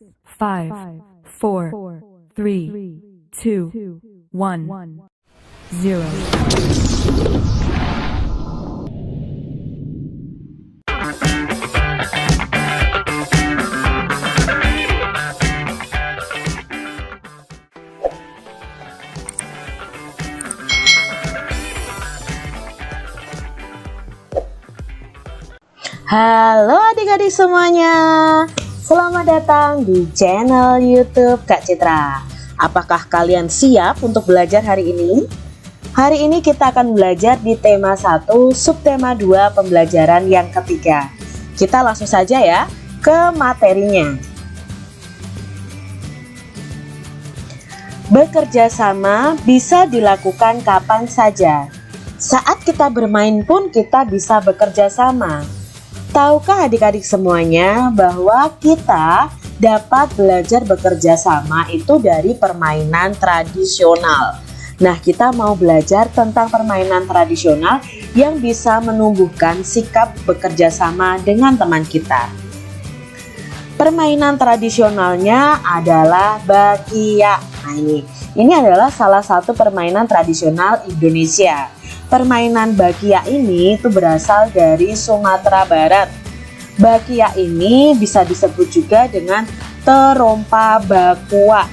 5, 4, 3, 2, 1, 0. Halo adik-adik semuanya, selamat datang di channel YouTube Kak Citra. Apakah kalian siap untuk belajar hari ini? Hari ini kita akan belajar di tema 1, subtema 2, pembelajaran yang ketiga. Kita langsung saja ya ke materinya. Bekerja sama bisa dilakukan kapan saja. Saat kita bermain pun kita bisa bekerja sama. Tahukah adik-adik semuanya bahwa kita dapat belajar bekerja sama itu dari permainan tradisional. Nah, kita mau belajar tentang permainan tradisional yang bisa menumbuhkan sikap bekerja sama dengan teman kita. Permainan tradisionalnya adalah bakia. Nah, ini adalah salah satu permainan tradisional Indonesia. Permainan bakia ini itu berasal dari Sumatera Barat. Bakia ini bisa disebut juga dengan terompa bakua,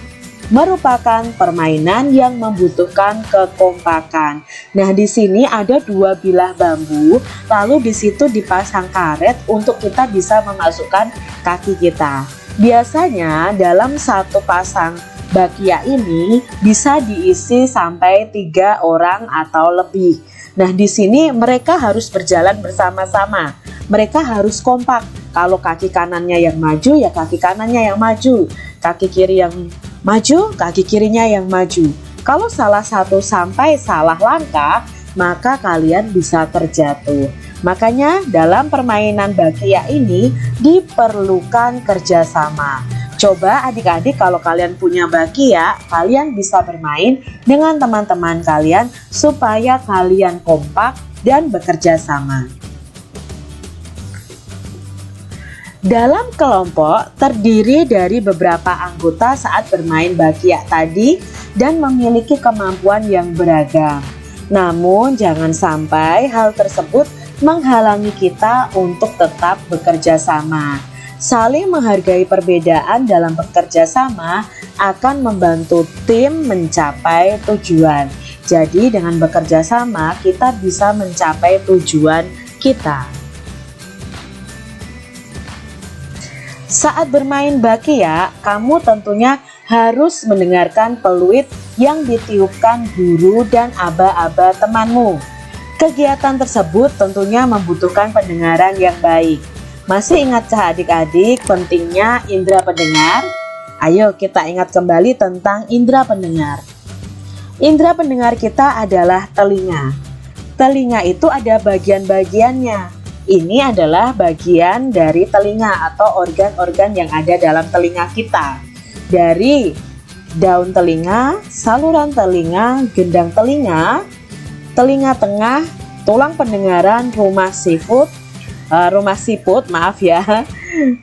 merupakan permainan yang membutuhkan kekompakan. Nah, di sini ada 2 bilah bambu, lalu di situ dipasang karet untuk kita bisa memasukkan kaki kita. Biasanya dalam satu pasang bakia ini bisa diisi sampai 3 orang atau lebih. Nah, di sini mereka harus berjalan bersama-sama. Mereka harus kompak. Kalau kaki kanannya yang maju, ya kaki kanannya yang maju. Kaki kiri yang maju, kaki kirinya yang maju. Kalau salah satu sampai salah langkah, maka kalian bisa terjatuh. Makanya dalam permainan bakia ini diperlukan kerjasama. Coba adik-adik kalau kalian punya bakia, kalian bisa bermain dengan teman-teman kalian supaya kalian kompak dan bekerja sama. Dalam kelompok terdiri dari beberapa anggota saat bermain bakia tadi dan memiliki kemampuan yang beragam. Namun jangan sampai hal tersebut menghalangi kita untuk tetap bekerja sama. Saling menghargai perbedaan dalam bekerja sama akan membantu tim mencapai tujuan. Jadi dengan bekerja sama kita bisa mencapai tujuan kita. Saat bermain bakia, kamu tentunya harus mendengarkan peluit yang ditiupkan guru dan aba-aba temanmu. Kegiatan tersebut tentunya membutuhkan pendengaran yang baik. Masih ingatkah adik-adik pentingnya indera pendengar? Ayo kita ingat kembali tentang indera pendengar. Indera pendengar kita adalah telinga. Telinga itu ada bagian-bagiannya. Ini adalah bagian dari telinga atau organ-organ yang ada dalam telinga kita. Dari daun telinga, saluran telinga, gendang telinga, telinga tengah, tulang pendengaran, rumah siput,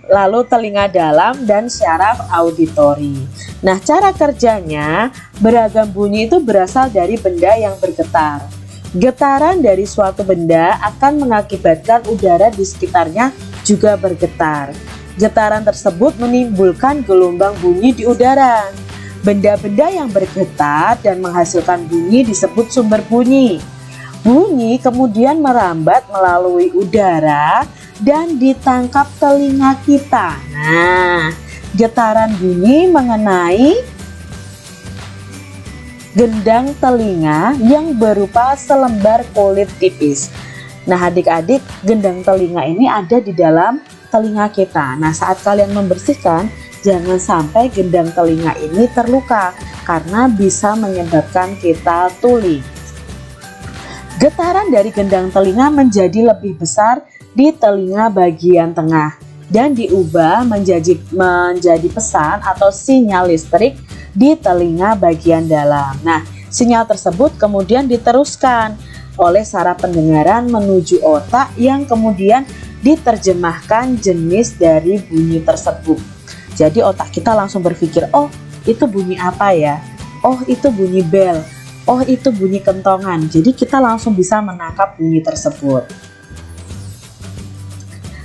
lalu telinga dalam dan syaraf auditori. Nah, cara kerjanya beragam bunyi itu berasal dari benda yang bergetar. Getaran dari suatu benda akan mengakibatkan udara di sekitarnya juga bergetar. Getaran tersebut menimbulkan gelombang bunyi di udara. Benda-benda yang bergetar dan menghasilkan bunyi disebut sumber bunyi. Bunyi kemudian merambat melalui udara dan ditangkap telinga kita. Nah, getaran bunyi mengenai gendang telinga yang berupa selembar kulit tipis. Nah, adik-adik, gendang telinga ini ada di dalam telinga kita. Nah, saat kalian membersihkan, jangan sampai gendang telinga ini terluka karena bisa menyebabkan kita tuli. Getaran dari gendang telinga menjadi lebih besar di telinga bagian tengah dan diubah menjadi pesan atau sinyal listrik di telinga bagian dalam. Nah, sinyal tersebut kemudian diteruskan oleh saraf pendengaran menuju otak yang kemudian diterjemahkan jenis dari bunyi tersebut. Jadi otak kita langsung berpikir, oh itu bunyi apa ya? Oh itu bunyi bel. Oh itu bunyi kentongan. Jadi kita langsung bisa menangkap bunyi tersebut.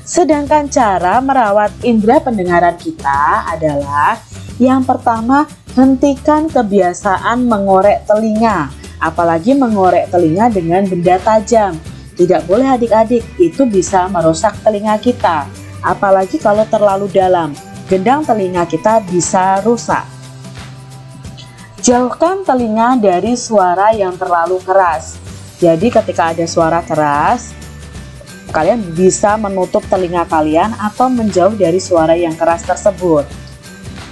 Sedangkan cara merawat indera pendengaran kita adalah yang pertama, hentikan kebiasaan mengorek telinga. Apalagi mengorek telinga dengan benda tajam. Tidak boleh adik-adik, itu bisa merusak telinga kita. Apalagi kalau terlalu dalam, gendang telinga kita bisa rusak. Jauhkan telinga dari suara yang terlalu keras. Jadi ketika ada suara keras, kalian bisa menutup telinga kalian atau menjauh dari suara yang keras tersebut.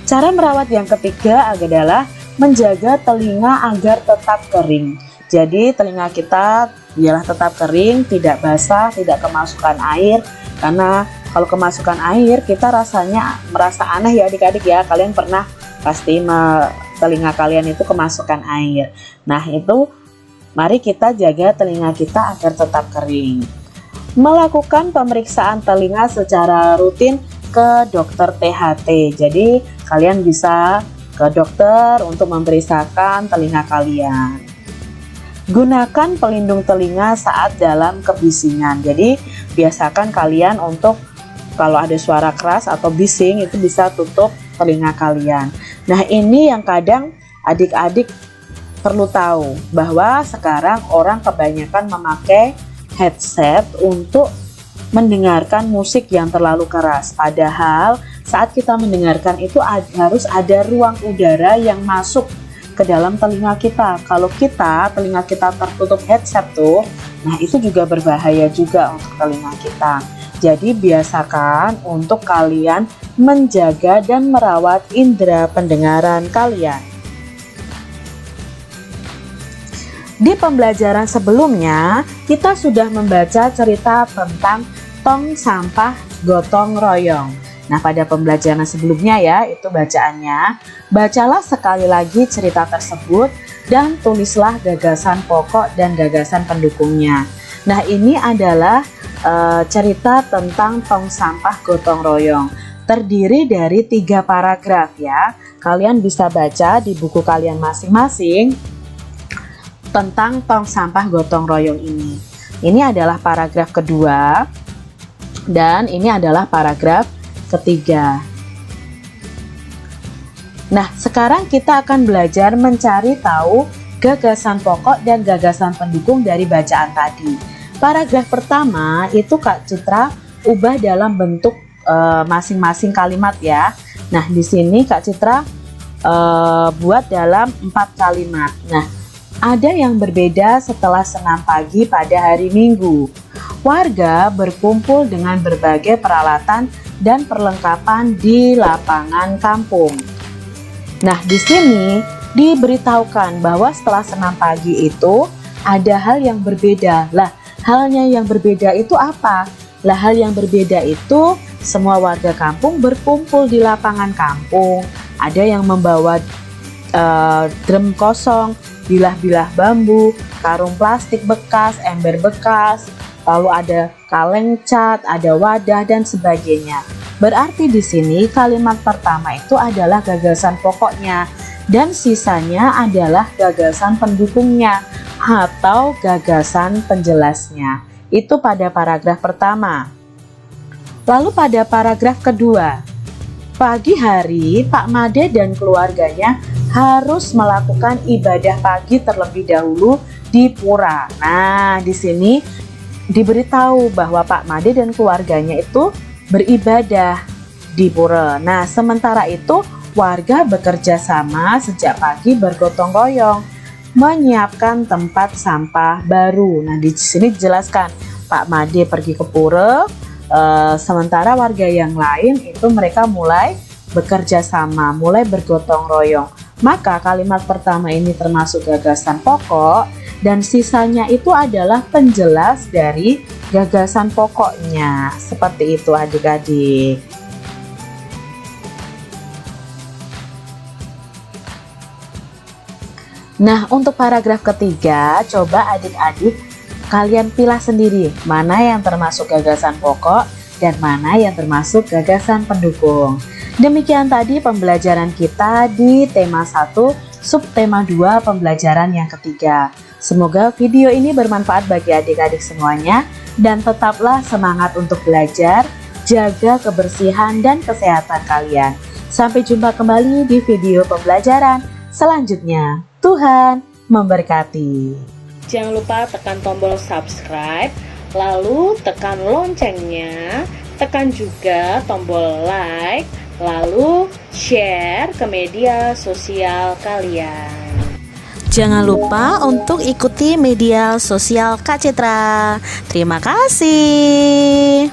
Cara merawat yang ketiga adalah menjaga telinga agar tetap kering. Jadi telinga kita biarlah tetap kering, tidak basah, tidak kemasukan air. Karena kalau kemasukan air kita rasanya merasa aneh ya adik-adik ya. Kalian pernah pasti telinga kalian itu kemasukan air. Nah itu mari kita jaga telinga kita agar tetap kering. Melakukan pemeriksaan telinga secara rutin ke dokter THT. Jadi kalian bisa ke dokter untuk memeriksakan telinga kalian. Gunakan pelindung telinga saat dalam kebisingan. Jadi biasakan kalian untuk kalau ada suara keras atau bising itu bisa tutup telinga kalian. Nah ini yang kadang adik-adik perlu tahu bahwa sekarang orang kebanyakan memakai headset untuk mendengarkan musik yang terlalu keras. Padahal saat kita mendengarkan itu harus ada ruang udara yang masuk ke dalam telinga kita. Kalau telinga kita tertutup headset tuh, nah itu juga berbahaya juga untuk telinga kita. Jadi biasakan untuk kalian menjaga dan merawat indera pendengaran kalian. Di pembelajaran sebelumnya, kita sudah membaca cerita tentang tong sampah gotong royong. Nah, pada pembelajaran sebelumnya ya, itu bacaannya. Bacalah sekali lagi cerita tersebut dan tulislah gagasan pokok dan gagasan pendukungnya. Nah, ini adalah cerita tentang tong sampah gotong royong. Terdiri dari 3 paragraf ya. Kalian bisa baca di buku kalian masing-masing tentang tong sampah gotong royong ini. Ini adalah paragraf kedua dan ini adalah paragraf ketiga. Nah, sekarang kita akan belajar mencari tahu gagasan pokok dan gagasan pendukung dari bacaan tadi. Paragraf pertama itu Kak Citra ubah dalam bentuk masing-masing kalimat ya. Nah, di sini Kak Citra buat dalam 4 kalimat. Nah, ada yang berbeda setelah senam pagi pada hari Minggu. Warga berkumpul dengan berbagai peralatan dan perlengkapan di lapangan kampung. Nah, di sini diberitahukan bahwa setelah senam pagi itu ada hal yang berbeda. Lah, halnya yang berbeda itu apa? Lah, hal yang berbeda itu semua warga kampung berkumpul di lapangan kampung. Ada yang membawa drum kosong, bilah-bilah bambu, karung plastik bekas, ember bekas, lalu ada kaleng cat, ada wadah dan sebagainya. Berarti di sini kalimat pertama itu adalah gagasan pokoknya dan sisanya adalah gagasan pendukungnya atau gagasan penjelasnya. Itu pada paragraf pertama. Lalu pada paragraf kedua, pagi hari Pak Made dan keluarganya harus melakukan ibadah pagi terlebih dahulu di pura. Nah, di sini diberitahu bahwa Pak Made dan keluarganya itu beribadah di pura. Nah, sementara itu warga bekerja sama sejak pagi bergotong royong menyiapkan tempat sampah baru. Nah, di sini dijelaskan Pak Made pergi ke pura, sementara warga yang lain itu mereka mulai bekerja sama, mulai bergotong royong. Maka kalimat pertama ini termasuk gagasan pokok dan sisanya itu adalah penjelas dari gagasan pokoknya. Seperti itu adik-adik. Nah, untuk paragraf ketiga, coba adik-adik kalian pilih sendiri mana yang termasuk gagasan pokok dan mana yang termasuk gagasan pendukung. Demikian tadi pembelajaran kita di tema 1, subtema 2 pembelajaran yang ketiga. Semoga video ini bermanfaat bagi adik-adik semuanya dan tetaplah semangat untuk belajar, jaga kebersihan dan kesehatan kalian. Sampai jumpa kembali di video pembelajaran selanjutnya. Tuhan memberkati. Jangan lupa tekan tombol subscribe, lalu tekan loncengnya, tekan juga tombol like, lalu share ke media sosial kalian. Jangan lupa untuk ikuti media sosial Kak Citra. Terima kasih.